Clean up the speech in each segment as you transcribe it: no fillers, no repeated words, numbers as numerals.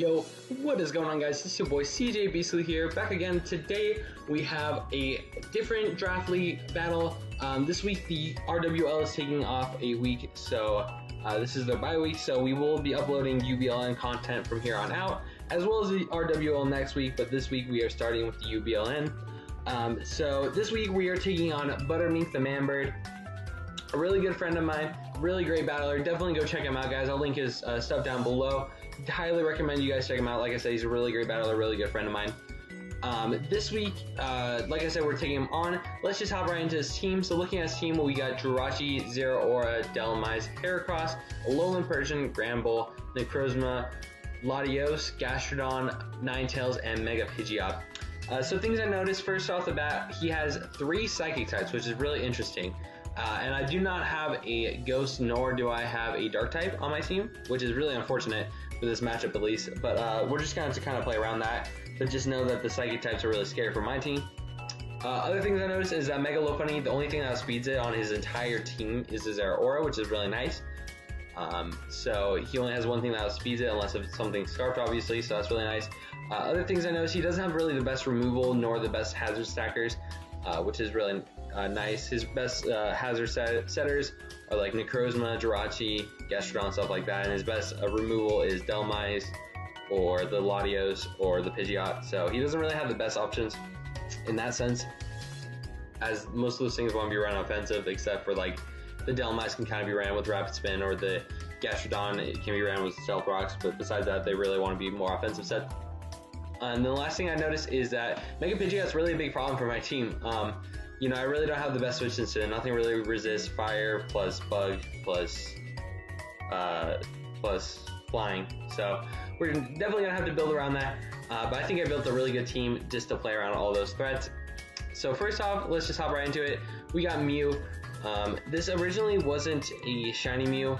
Yo, what is going on, guys? This is your boy CJ Beasley here, back again. Today we have a different draft league battle. This week the RWL is taking off a week, so this is their bye week, so we will be uploading UBLN content from here on out, as well as the RWL next week, but this week we are starting with the UBLN. So this week we are taking on Buttermink the Manbird, a really good friend of mine, really great battler. Definitely go check him out, guys. I'll link his stuff down below. Highly recommend you guys check him out. Like I said, he's a really great battler, really good friend of mine. This week, like I said, we're taking him on. Let's just hop right into his team. So looking at his team, we got G.O.A.T, Zero Aura, Delmise, Heracross, Alolan Persian, Granbull, Necrozma, Latios, Gastrodon, Ninetales, and Mega Pidgeot. So things I noticed first off the bat, he has 3 Psychic types, which is really interesting. And I do not have a Ghost, nor do I have a Dark type on my team, which is really unfortunate for this matchup at least. But we're just going to kind of play around that. But just know that the Psychic types are really scary for my team. Other things I noticed is that Mega Lopunny, the only thing that speeds it on his entire team is his Aura, which is really nice. So he only has one thing that speeds it, unless it's something Scarfed, obviously, so that's really nice. Other things I noticed, he doesn't have really the best removal nor the best hazard stackers, which is really nice. His best hazard setters are like Necrozma, G.O.A.T, Gastrodon, stuff like that, and his best removal is Delmise, or the Latios, or the Pidgeot. So he doesn't really have the best options in that sense, as most of those things want to be ran offensive, except for like the Delmise can kind of be ran with Rapid Spin, or the Gastrodon, it can be ran with Stealth Rocks, but besides that, they really want to be more offensive set. And the last thing I noticed is that Mega Pidgeot is really a big problem for my team. You know, I really don't have the best switch incident. Nothing really resists fire plus bug plus flying. So we're definitely gonna have to build around that. But I think I built a really good team just to play around all those threats. So first off, let's just hop right into it. We got Mew. This originally wasn't a shiny Mew,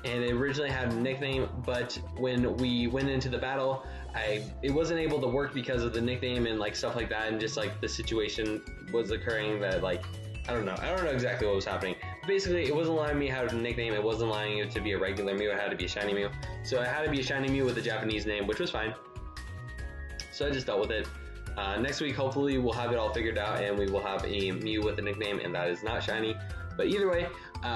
and it originally had a nickname, but when we went into the battle, it wasn't able to work because of the nickname and like stuff like that, and just like the situation was occurring that like, I don't know exactly what was happening. Basically, it wasn't allowing me to have a nickname, it wasn't allowing it to be a regular Mew, it had to be a shiny Mew. So it had to be a shiny Mew with a Japanese name, which was fine. So I just dealt with it. Next week, hopefully, we'll have it all figured out and we will have a Mew with a nickname, and that is not shiny. But either way,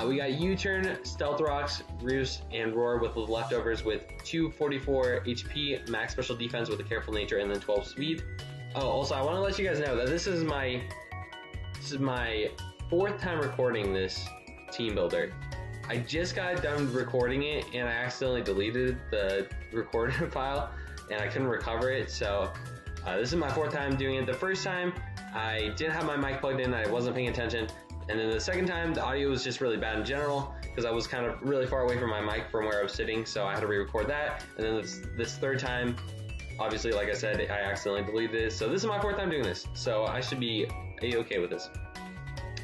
we got U-Turn, Stealth Rocks, Roost, and Roar with the leftovers with 244 HP, max special defense with a careful nature, and then 12 speed. Oh, also, I want to let you guys know that this is my 4th time recording this team builder. I just got done recording it, and I accidentally deleted the recorded file, and I couldn't recover it, so this is my 4th time doing it. The first time, I didn't have my mic plugged in, I wasn't paying attention. And then the second time, the audio was just really bad in general, because I was kind of really far away from my mic from where I was sitting, so I had to re-record that. And then this third time, obviously, like I said, I accidentally deleted it. So this is my 4th time doing this, so I should be a-okay with this.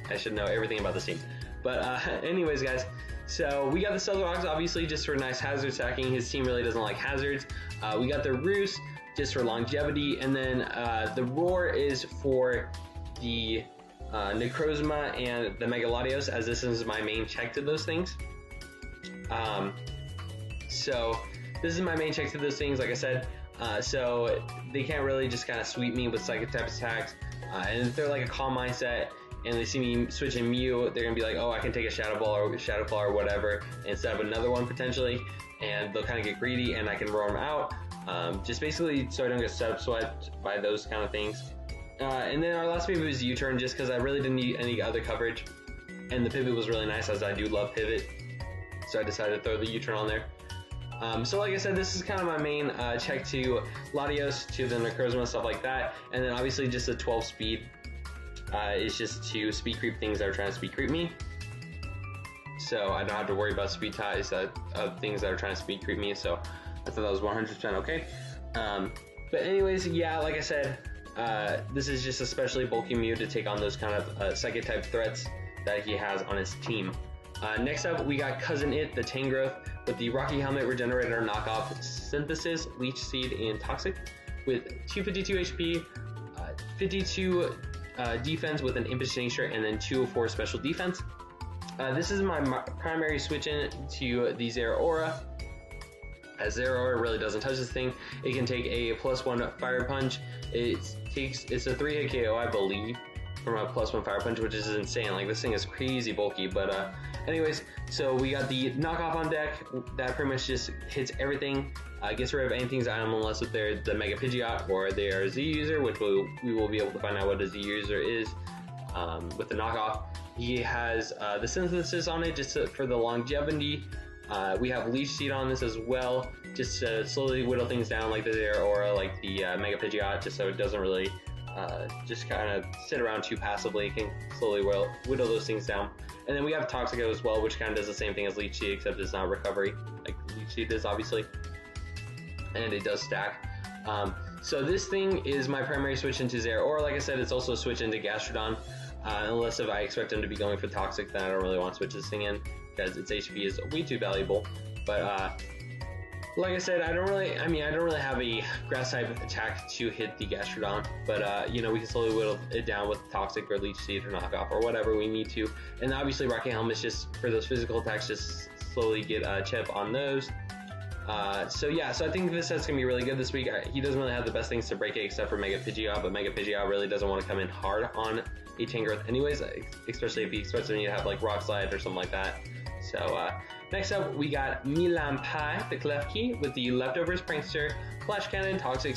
I should know everything about this team. But anyways, guys, so we got the Stealth Rocks, obviously, just for nice hazard stacking. His team really doesn't like hazards. We got the Roost, just for longevity, and then the Roar is for the Necrozma and the Mega Latios, as this is my main check to those things. So this is my main check to those things, like I said. So they can't really just kind of sweep me with Psychic type attacks. And if they're like a calm mindset and they see me switching Mew, they're gonna be like, oh, I can take a Shadow Ball or Shadow Claw or whatever instead of another one potentially, and they'll kind of get greedy and I can roar them out. Just basically so I don't get swept by those kind of things. And then our last pivot was U-Turn, just because I really didn't need any other coverage, and the pivot was really nice, as I do love pivot, so I decided to throw the U-Turn on there. So like I said, this is kind of my main check to Latios, to the Necrozma, stuff like that, and then obviously just a 12 speed is just to speed creep things that are trying to speed creep me, so I don't have to worry about speed ties of things that are trying to speed creep me, so I thought that was 100% okay. But anyways, yeah, like I said, this is just especially bulky Mew to take on those kind of Psychic type threats that he has on his team. Next up, we got Cousin It, the Tangrowth, with the Rocky Helmet, Regenerator, Knockoff, Synthesis, Leech Seed, and Toxic, with 252 HP, 52 defense with an Impish Nature, and then 204 special defense. This is my primary switch in to the Zero Aura. As Zeraora really doesn't touch this thing. It can take a +1 fire punch. It's a 3-hit KO, I believe, from a +1 fire punch, which is insane. Like, this thing is crazy bulky. But anyways, so we got the knockoff on deck. That pretty much just hits everything. Gets rid of anything's item unless if they're the Mega Pidgeot or they are a Z user, which we will be able to find out what a Z user is with the knockoff. He has the synthesis on it just for the longevity. We have Leech Seed on this as well, just to slowly whittle things down like the Zeraora, like the Mega Pidgeot, just so it doesn't really just kind of sit around too passively. It can slowly whittle those things down. And then we have Toxico as well, which kind of does the same thing as Leech Seed, except it's not recovery, like Leech Seed is, obviously. And it does stack. So this thing is my primary switch into Zeraora. Like I said, it's also a switch into Gastrodon. Unless if I expect him to be going for Toxic, then I don't really want to switch this thing in, because its HP is way too valuable. But like I said, I don't really have a grass type attack to hit the Gastrodon. But you know, we can slowly whittle it down with Toxic or Leech Seed or Knockoff or whatever we need to. And obviously Rocket Helmet is just for those physical attacks, just slowly get chip on those. So yeah, so I think this set's gonna be really good this week. He doesn't really have the best things to break it except for Mega Pidgeot, but Mega Pidgeot really doesn't want to come in hard on a Tangrowth anyways, especially if he expects me to have like Rock Slide or something like that. So next up we got Milan Pai, the Klefki, with the Leftovers Prankster, Flash Cannon, Toxic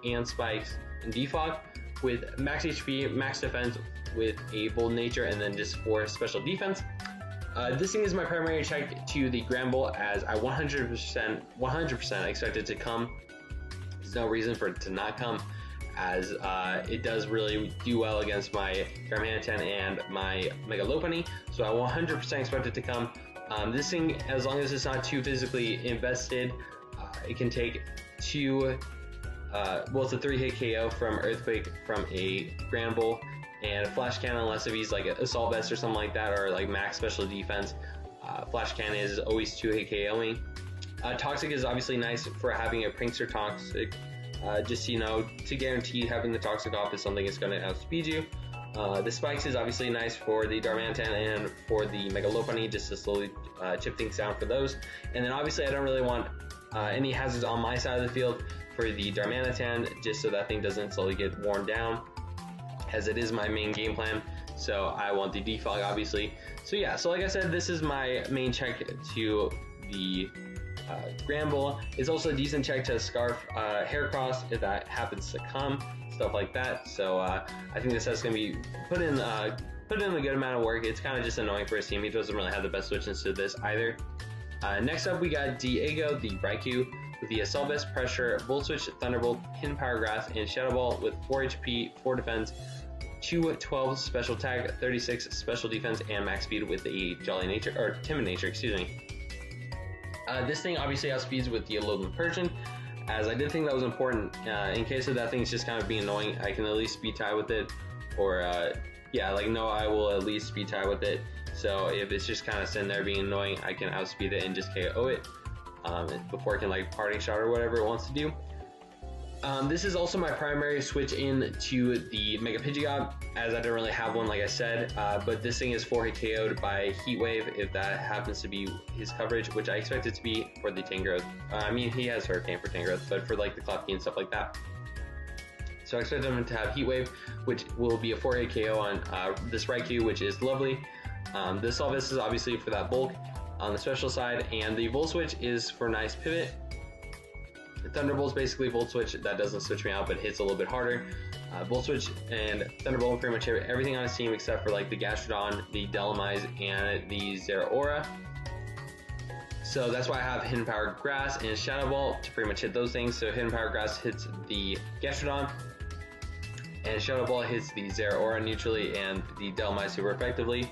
and Spikes, and Defog, with max HP, max defense with a Bold Nature, and then just 4 special defense. This thing is my primary check to the Granbull, as I 100% expect it to come. There's no reason for it to not come, as it does really do well against my Darmanitan and my Mega Lopunny, so I 100% expect it to come. This thing, as long as it's not too physically invested, it can take 2, well, it's a 3-hit KO from Earthquake from a Granbull, and Flash Cannon, unless if he's like Assault Vest or something like that, or like max special defense. Flash Cannon is always 2-hit KOing. Toxic is obviously nice for having a Prankster Toxic, just, you know, to guarantee having the Toxic off is something that's going to outspeed you. The Spikes is obviously nice for the Darmanitan and for the Mega Lopunny, just to slowly chip things down for those. And then obviously I don't really want any hazards on my side of the field for the Darmanitan, just so that thing doesn't slowly get worn down, as it is my main game plan. So I want the defog, obviously. So yeah, so like I said, this is my main check to the Granbull. It's also a decent check to Scarf Heracross if that happens to come, stuff like that. So I think this set's gonna be put in a good amount of work. It's kind of just annoying for his team. He doesn't really have the best switches to this either. Next up we got Diego, the Raikou, with the Assault Vest, Pressure, Volt Switch, Thunderbolt, Hidden Power Grass, and Shadow Ball, with 4 HP, 4 defense, 212 special attack, 36 special defense, and max speed with the Jolly Nature, or Timid Nature, excuse me. This thing obviously outspeeds with the Alolan Persian, as I did think that was important. In case of that thing's just kind of being annoying, I can at least speed tie with it, or yeah, like no, I will at least speed tie with it. So if it's just kind of sitting there being annoying, I can outspeed it and just KO it before it can like parting shot or whatever it wants to do. This is also my primary switch in to the Mega Pidgeot, as I don't really have one, like I said, but this thing is 4-hit KO'd by Heat Wave if that happens to be his coverage, which I expect it to be for the Tangrowth. I mean, he has Hurricane for Tangrowth, but for like the Klefki and stuff like that. So I expect him to have Heat Wave, which will be a 4-hit KO on this Raikou, which is lovely. The Assault Vest is obviously for that bulk on the special side, and the Volt Switch is for nice pivot. The Thunderbolt's basically Volt Switch that doesn't switch me out but hits a little bit harder. Volt Switch and Thunderbolt pretty much everything on his team except for like the Gastrodon, the Delamise, and the Zeraora. So that's why I have Hidden Power Grass and Shadow Ball to pretty much hit those things. So Hidden Power Grass hits the Gastrodon, and Shadow Ball hits the Zeraora neutrally and the Delamise super effectively.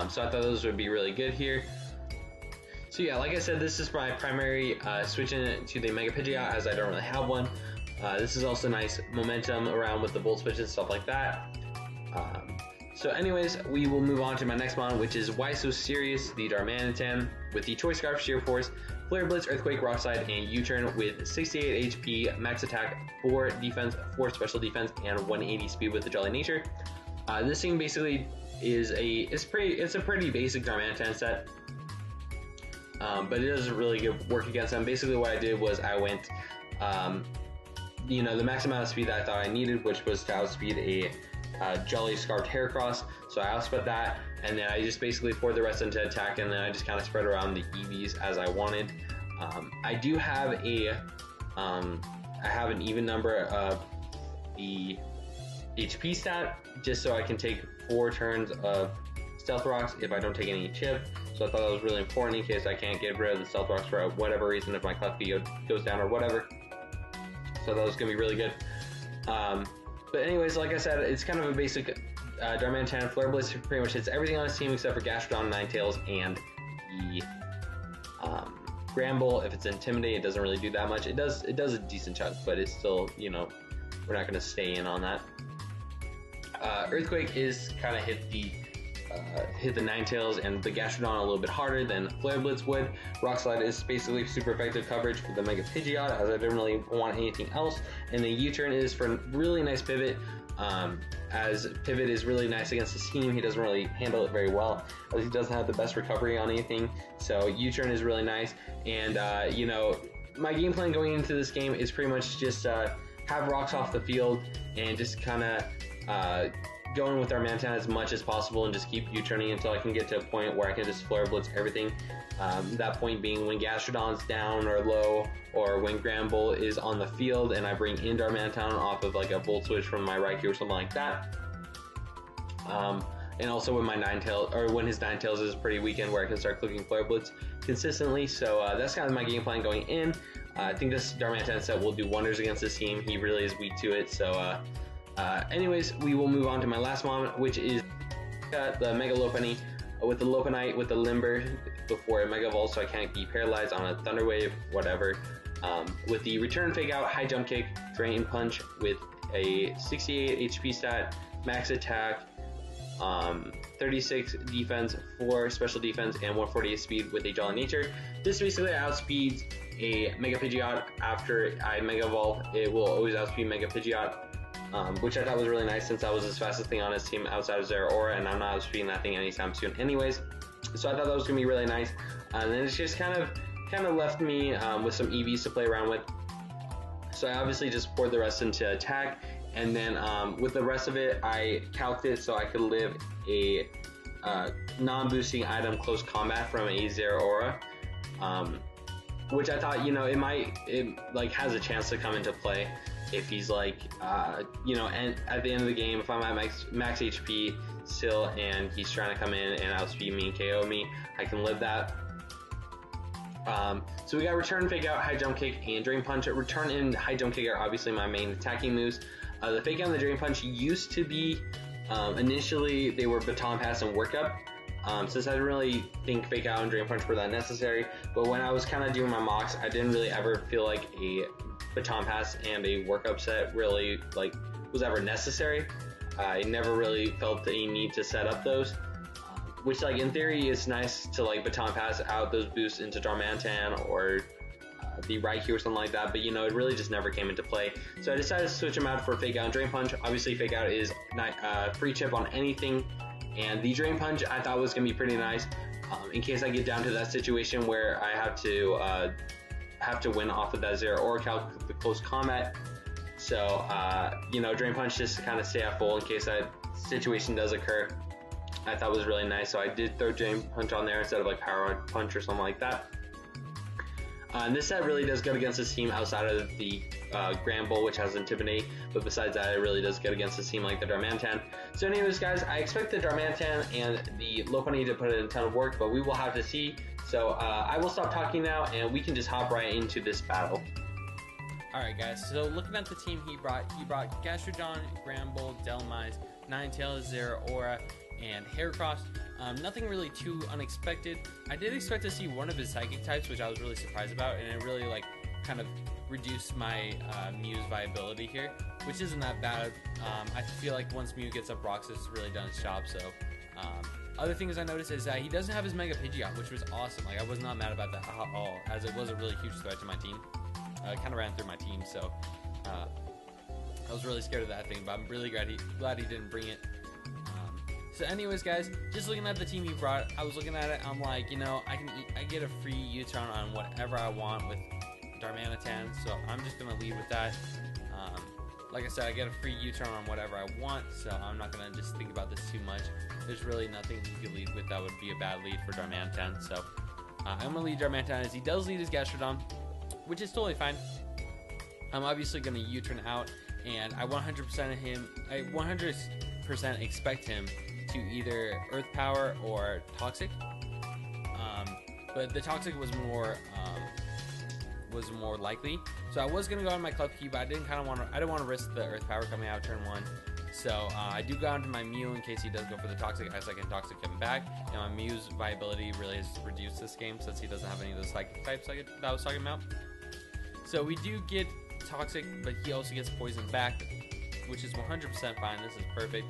So I thought those would be really good here. So yeah, like I said, this is my primary switch in to the Mega Pidgeot, as I don't really have one. This is also nice momentum around with the Volt Switch and stuff like that. So anyways, we will move on to my next mon, which is Why So Serious, the Darmanitan, with the Choice Scarf, Sheer Force, Flare Blitz, Earthquake, Rock Slide, and U-Turn, with 68 HP, max attack, 4 defense, 4 special defense, and 180 speed with the Jolly Nature. This thing basically is it's a pretty basic Darmanitan set. but it doesn't really work against them. Basically what I did was I went, you know, the max amount of speed that I thought I needed, which was to outspeed a Jolly Scarfed Heracross, so I outsped that, and then I just basically poured the rest into attack, and then I just kind of spread around the EVs as I wanted. I do have I have an even number of the HP stat, just so I can take 4 turns of Stealth Rocks if I don't take any chip. So I thought that was really important in case I can't get rid of the Stealth Rocks for whatever reason, if my Klefki goes down or whatever. So that was going to be really good. But anyways, like I said, it's kind of a basic Darmanitan. Flare Blitz pretty much hits everything on his team except for Gastrodon, Ninetales, and the Gramble. If it's Intimidate, it doesn't really do that much. It does a decent chunk, but it's still, you know, we're not going to stay in on that. Earthquake is kind of hit the Ninetales and the Gastrodon a little bit harder than Flare Blitz would. Rock Slide is basically super effective coverage for the Mega Pidgeot, as I didn't really want anything else. And the U-turn is for really nice pivot, as pivot is really nice against his team. He doesn't really handle it very well, as he doesn't have the best recovery on anything. So U-turn is really nice. And you know, my game plan going into this game is pretty much just have rocks off the field and just kind of going with our Darmanitan as much as possible and just keep U-turning until I can get to a point where I can just Flare Blitz everything. That point being when Gastrodon's down or low, or when Gramble is on the field and I bring in Darmanitan off of like a Volt Switch from my Raikou or something like that. And also when my Ninetales, or when his Ninetales is pretty weakened, where I can start clicking Flare Blitz consistently. So that's kind of my game plan going in. I think this Darmanitan set will do wonders against this team. He really is weak to it. So anyways, we will move on to my last mon, which is the Mega Lopunny with the Lopunite with the Limber before a Mega Evolve, so I can't be paralyzed on a Thunder Wave, whatever. With the Return Fake Out, High Jump Kick, Drain Punch with a 68 HP stat, max attack, 36 defense, 4 special defense, and 148 speed with a Jolly Nature. This basically outspeeds a Mega Pidgeot after I Mega Evolve. It will always outspeed Mega Pidgeot. Which I thought was really nice, since I was his fastest thing on his team outside of Zeraora, and I'm not outspeeding that thing anytime soon anyways. So I thought that was going to be really nice. And then it's just kind of left me with some EVs to play around with. So I obviously just poured the rest into attack, and then with the rest of it, I calced it so I could live a non-boosting item Close Combat from a Zeraora. Which I thought, you know, it like has a chance to come into play if he's like, you know, and at the end of the game, if I'm at max HP still and he's trying to come in and outspeed me and KO me, I can live that. So we got Return, Fake Out, High Jump Kick, and Drain Punch. Return and High Jump Kick are obviously my main attacking moves. The Fake Out and the Drain Punch used to be, initially they were Baton Pass and Work Up. Since I didn't really think Fake Out and Drain Punch were that necessary, but when I was kind of doing my mocks, I didn't really ever feel like a Baton Pass and a Work Up set really like was ever necessary. I never really felt the need to set up those, which like in theory is nice to like Baton Pass out those boosts into Darmanitan or the Raikou or something like that, but you know, it really just never came into play. So I decided to switch them out for Fake Out and Drain Punch. Obviously Fake Out is free chip on anything, and the Drain Punch I thought was going to be pretty nice in case I get down to that situation where I have to win off of that Zeraora calc with the Close Combat. So you know, Drain Punch just to kind of stay at full in case that situation does occur, I thought was really nice. So I did throw Drain Punch on there instead of like Power Punch or something like that. And this set really does good against this team outside of the Gramble, which has Intimidate, but besides that, it really does good against a team like the Darmanitan. So anyways, guys, I expect the Darmanitan and the Lopunny to put in a ton of work, but we will have to see. So I will stop talking now, and we can just hop right into this battle. Alright guys, so looking at the team he brought Gastrodon, Gramble, Delmise, Ninetales, Zeraora, and Heracross. Nothing really too unexpected. I did expect to see one of his psychic types, which I was really surprised about, and it really like kind of reduced my Mew's viability here, which isn't that bad. I feel like once Mew gets up rocks, it's really done its job. So other things I noticed is that he doesn't have his Mega Pidgeot, which was awesome. Like I was not mad about that at all, as it was a really huge threat to my team. Kind of ran through my team, so I was really scared of that thing, but I'm really glad he didn't bring it. So anyways, guys, just looking at the team he brought, I was looking at it, I'm like, you know, I get a free U-turn on whatever I want with Darmanitan, so I'm just going to lead with that. Like I said, I get a free U-turn on whatever I want, so I'm not going to just think about this too much. There's really nothing he could lead with that would be a bad lead for Darmanitan, so I'm going to lead Darmanitan as he does lead his Gastrodon, which is totally fine. I'm obviously going to U-turn out, and I 100% expect him to either Earth Power or Toxic, but the Toxic was more likely. So I was gonna go on my Club Key, but I didn't want to risk the Earth Power coming out turn 1. So I do go onto my Mew in case he does go for the Toxic, as I can Toxic him back. And my Mew's viability really has reduced this game since he doesn't have any of those Psychic types that I was talking about. So we do get Toxic, but he also gets Poison back, which is 100% fine. This is perfect.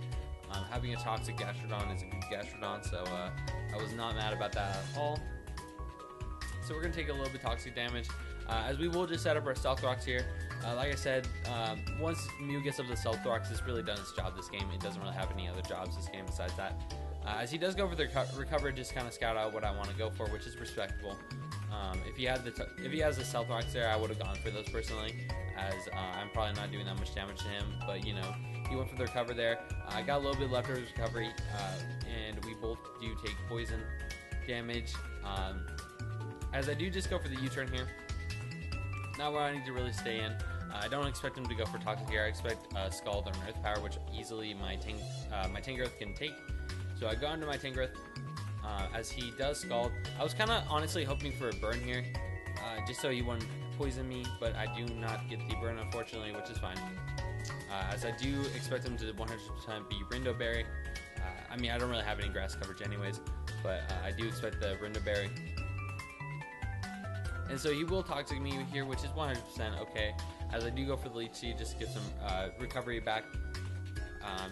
Having a Toxic Gastrodon is a good Gastrodon, so I was not mad about that at all. So we're going to take a little bit Toxic damage, as we will just set up our Stealth Rocks here. Like I said, once Mew gets up to Stealth Rocks, it's really done its job this game. It doesn't really have any other jobs this game besides that. As he does go for the Recover, just kind of scout out what I want to go for, which is respectable. If he has the Stealth Rocks there, I would have gone for those personally, as I'm probably not doing that much damage to him, but you know, he went for the Recover there. I got a little bit left of his recovery, and we both do take poison damage. As I do just go for the U-turn here. Not where I need to really stay in. I don't expect him to go for Toxic here. I expect Scald or an Earth Power, which easily my Tangrowth can take. So I go into my Tangrowth. As he does Scald, I was kind of honestly hoping for a burn here, just so he wouldn't poison me, but I do not get the burn, unfortunately, which is fine. As I do expect him to 100% be Rindo Berry. I mean, I don't really have any grass coverage anyways, but I do expect the Rindo Berry. And so he will Toxic me here, which is 100% okay, as I do go for the Leech Seed just to get some recovery back.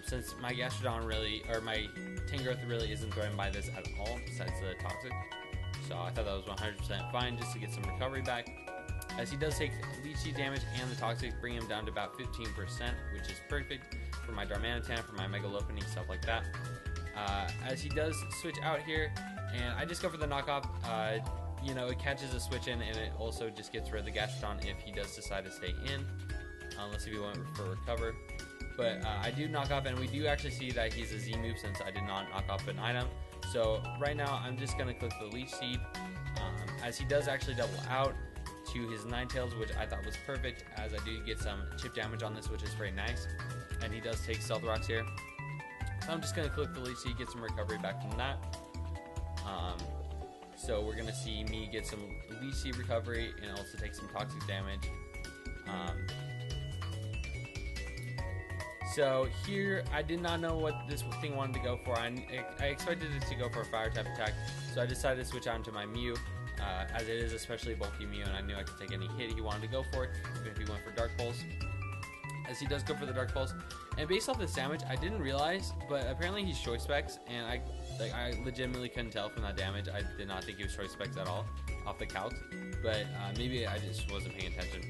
Since my Gastrodon or my Tangrowth really isn't threatened by this at all, besides the Toxic. So I thought that was 100% fine just to get some recovery back. As he does take Leech Seed damage and the Toxic, bring him down to about 15%, which is perfect for my Darmanitan, for my Mega Lopunny, stuff like that. As he does switch out here, and I just go for the knockoff. You know, it catches a switch in, and it also just gets rid of the Gastrodon if he does decide to stay in, unless if he went for Recover. But I do knock off, and we do actually see that he's a Z move since I did not knock off an item. So right now, I'm just going to click the Leech Seed, as he does actually double out to his Ninetales, which I thought was perfect, as I do get some chip damage on this, which is very nice. And he does take Stealth Rocks here. So I'm just going to click the Leech Seed, get some recovery back from that. So we're going to see me get some Leech Seed recovery and also take some Toxic damage. So here, I did not know what this thing wanted to go for. I expected it to go for a Fire type attack, so I decided to switch on to my Mew, as it is especially bulky Mew, and I knew I could take any hit he wanted to go for, even if he went for Dark Pulse. As he does go for the Dark Pulse, and based off this damage, I didn't realize, but apparently he's Choice Specs, and I legitimately couldn't tell from that damage. I did not think he was Choice Specs at all off the calc, but maybe I just wasn't paying attention.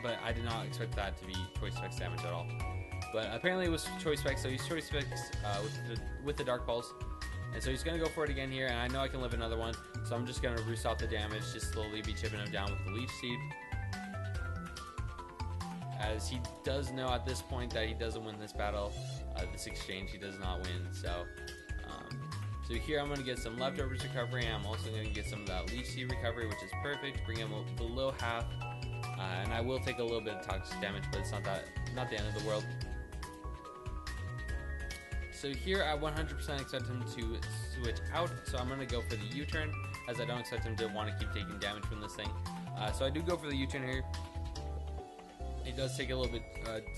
But I did not expect that to be Choice Specs damage at all. But apparently it was Choice Specs, so he's Choice Specs with the Dark Pulse. And so he's going to go for it again here, and I know I can live another one, so I'm just going to roost off the damage, just slowly be chipping him down with the Leech Seed. As he does know at this point that he doesn't win this battle, this exchange, he does not win. So here I'm going to get some leftovers recovery, and I'm also going to get some of that Leech Seed recovery, which is perfect. Bring him below half, and I will take a little bit of Toxic damage, but it's not the end of the world. So here I 100% expect him to switch out, so I'm going to go for the U-turn, as I don't expect him to want to keep taking damage from this thing. So I do go for the U-turn here. It does take a little bit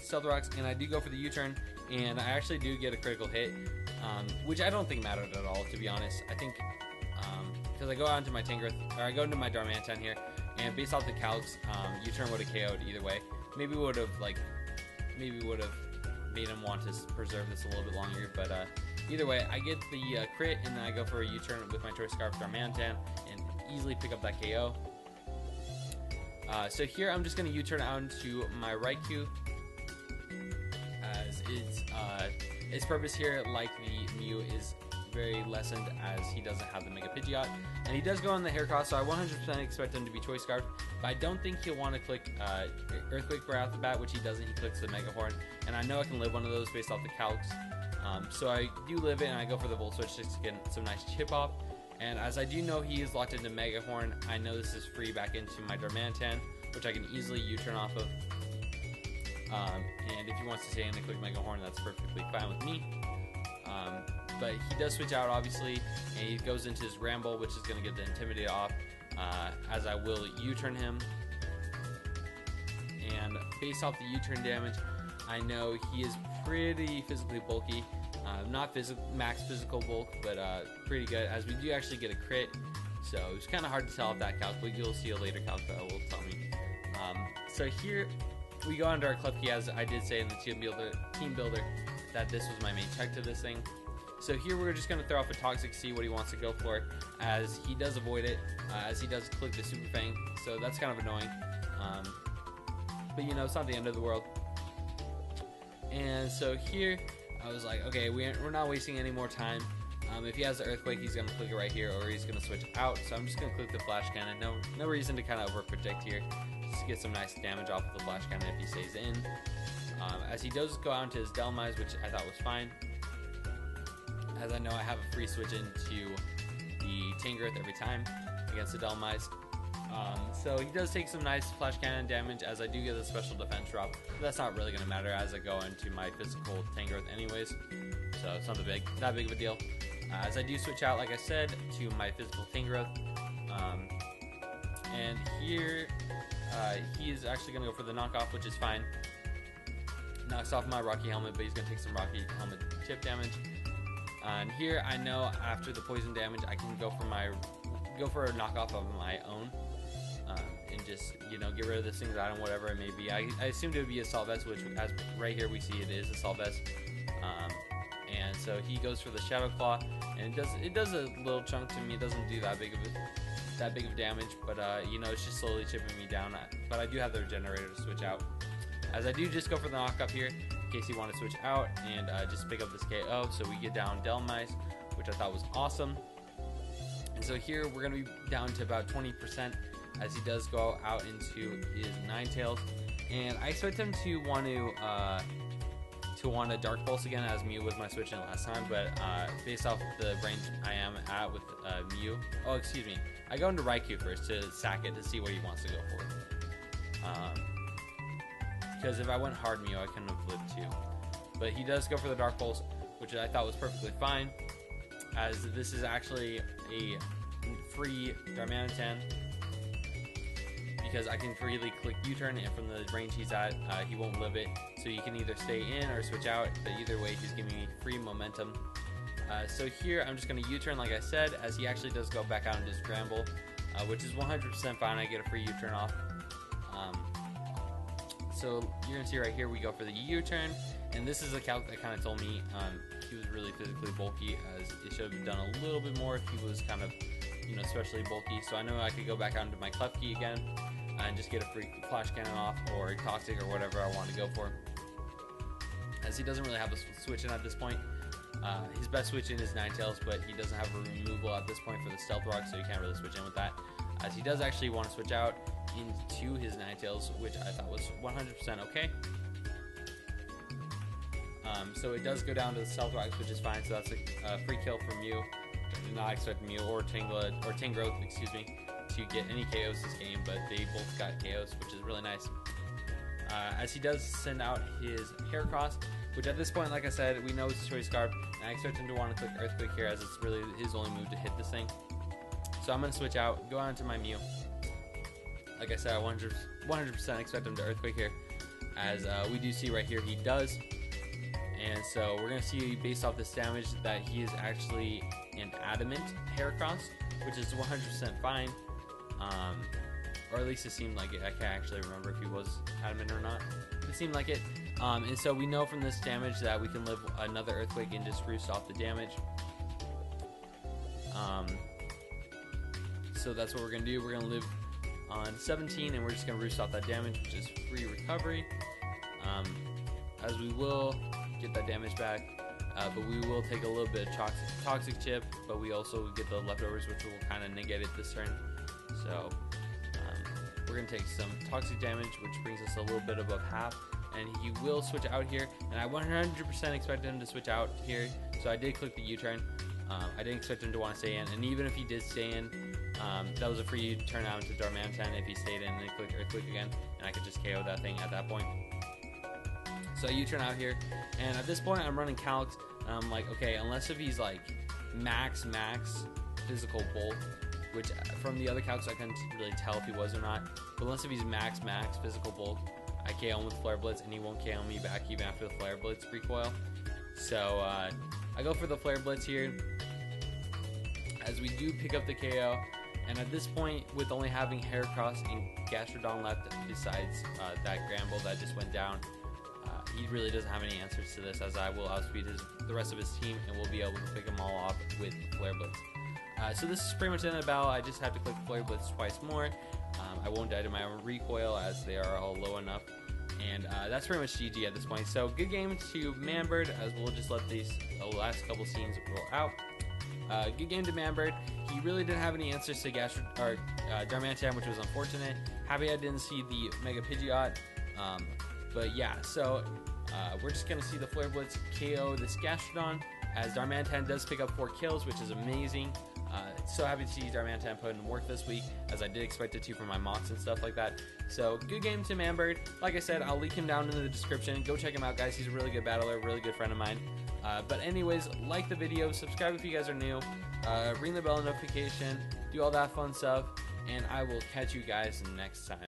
Stealth Rocks, and I do go for the U-turn, and I actually do get a critical hit, which I don't think mattered at all, to be honest. I think because I go out into my Tangrowth, or I go into my Darmanitan here, and based off the calcs, U-turn would have KO'd either way. Maybe would have made him want to preserve this a little bit longer, but either way, I get the crit, and then I go for a U-turn with my Choice Scarf Darmanitan and easily pick up that KO. So here I'm just going to U-turn out into my Raikou, as it's His purpose here, like the Mew, is very lessened as he doesn't have the Mega Pidgeot, and he does go on the Heracross, so I 100% expect him to be Choice Scarf, but I don't think he'll want to click Earthquake right off the bat, which he doesn't. He clicks the Mega Horn, and I know I can live one of those based off the calcs, so I do live it, and I go for the Volt Switch just to get some nice chip off. And as I do know he is locked into Mega Horn, I know this is free back into my Darmanitan, which I can easily U-turn off of. And if he wants to stay in and click Mega Horn, that's perfectly fine with me. But he does switch out, obviously, and he goes into his Ramble, which is going to get the Intimidate off, as I will U-turn him. And based off the U-turn damage, I know he is pretty physically bulky. Not max physical bulk, but pretty good, as we do actually get a crit. So it's kind of hard to tell off that calc, but you'll see a later calc that will tell me. So here we go under our Klefki, as I did say in the team builder that this was my main check to this thing. So here we're just going to throw off a Toxic, see what he wants to go for, as he does avoid it, as he does click the Super Fang, so that's kind of annoying. But you know, it's not the end of the world. And so here I was like, okay, we're not wasting any more time. If he has the Earthquake, he's going to click it right here, or he's going to switch out, so I'm just going to click the Flash Cannon. No reason to kind of overprotect here, just to get some nice damage off of the Flash Cannon if he stays in. As he does go out into his Delmise, which I thought was fine, as I know I have a free switch into the Tangrowth every time against the Delmise. So he does take some nice Flash Cannon damage, as I do get a special defense drop, but that's not really going to matter as I go into my physical Tangrowth anyways, so it's not that big of a deal. As I do switch out, like I said, to my physical Tangrowth, and here he is actually going to go for the knockoff, which is fine. Knocks off my Rocky Helmet, but he's going to take some Rocky Helmet chip damage. And here I know after the poison damage, I can go for a knockoff of my own, and just, you know, get rid of this thing's item, whatever it may be. I assumed it would be Assault Vest, which as right here we see it is Assault Vest. And so he goes for the Shadow Claw, and it does a little chunk to me. It doesn't do that big of damage, but you know, it's just slowly chipping me down. But I do have the Regenerator to switch out, as I do just go for the knockup here in case you want to switch out and just pick up this KO. So we get down Delmise, which I thought was awesome. And so here we're going to be down to about 20%, as he does go out into his Ninetales, and I expect him to want to Dark Pulse again, as Mew was my switch in last time, but based off the range I am at with Mew, oh excuse me, I go into Raikou first to sack it to see what he wants to go for, because if I went hard Mew, I couldn't have lived too. But he does go for the Dark Pulse, which I thought was perfectly fine, as this is actually a free Darmanitan, because I can freely click U-turn, and from the range he's at, he won't live it, so you can either stay in or switch out, but either way he's giving me free momentum. So here I'm just going to U-turn, like I said, as he actually does go back out into his Gramble, which is 100% fine. I get a free U-turn off. So you're going to see right here we go for the U-turn, and this is a calc that kind of told me he was really physically bulky, as it should have done a little bit more if he was kind of, you know, especially bulky. So I know I could go back out into my Klefki again and just get a free Flash Cannon off, or Toxic, or whatever I want to go for, as he doesn't really have a switch in at this point. His best switch in is Ninetales, but he doesn't have a removal at this point for the Stealth Rock, so you can't really switch in with that, as he does actually want to switch out into his Ninetales, which I thought was 100% okay. So it does go down to the Stealth Rocks, which is fine, so that's a free kill from Mew. I did not expect Mew or Tangrowth, excuse me, to get any KOs this game, but they both got KOs, which is really nice. As he does send out his Heracross, which at this point, like I said, we know it's a Choice Scarf, and I expect him to want to click Earthquake here, as it's really his only move to hit this thing. So I'm going to switch out, go on to my Mew. Like I said, I 100% expect him to Earthquake here, as we do see right here he does. And so we're going to see, based off this damage, that he is actually an Adamant Heracross, which is 100% fine. Or at least it seemed like it. I can't actually remember if he was Adamant or not. It seemed like it. And so we know from this damage that we can live another Earthquake and just roost off the damage. So that's what we're going to do. We're going to live on 17, and we're just going to roost off that damage, which is free recovery. As we will get that damage back. but we will take a little bit of toxic chip, but we also get the leftovers, which will kind of negate it this turn. So we're going to take some toxic damage, which brings us a little bit above half, and he will switch out here, and I 100% expected him to switch out here, so I did click the U-turn. I didn't expect him to want to stay in, and even if he did stay in, that was a free turn out into Darmanitan if he stayed in, and then click Earthquake again, and I could just KO that thing at that point. So I U-turn out here, and at this point I'm running calcs, and I'm like, okay, unless if he's like max physical bulk, which from the other calcs I couldn't really tell if he was or not, but unless if he's max physical bulk, I KO him with Flare Blitz, and he won't KO me back even after the Flare Blitz recoil. So I go for the Flare Blitz here, as we do pick up the KO, and at this point, with only having Heracross and Gastrodon left, besides that Gramble that just went down, he really doesn't have any answers to this, as I will outspeed the rest of his team, and we'll be able to pick them all off with Flare Blitz. So this is pretty much the end of the battle. I just have to click Flare Blitz twice more. I won't die to my own recoil, as they are all low enough. And that's pretty much GG at this point. So good game to Manbird, as we'll just let these last couple scenes roll out. Good game to Manbird. He really didn't have any answers to Darmanitan, which was unfortunate. Happy I didn't see the Mega Pidgeot. But yeah, so we're just going to see the Flare Blitz KO this Gastrodon, as Darmanitan does pick up 4 kills, which is amazing. So happy to see Darmanitan put in work this week, as I did expect it to for my mocks and stuff like that. So good game to Manbird. Like I said, I'll link him down in the description. Go check him out, guys. He's a really good battler, really good friend of mine. But anyways, like the video, subscribe if you guys are new, ring the bell notification, do all that fun stuff, and I will catch you guys next time.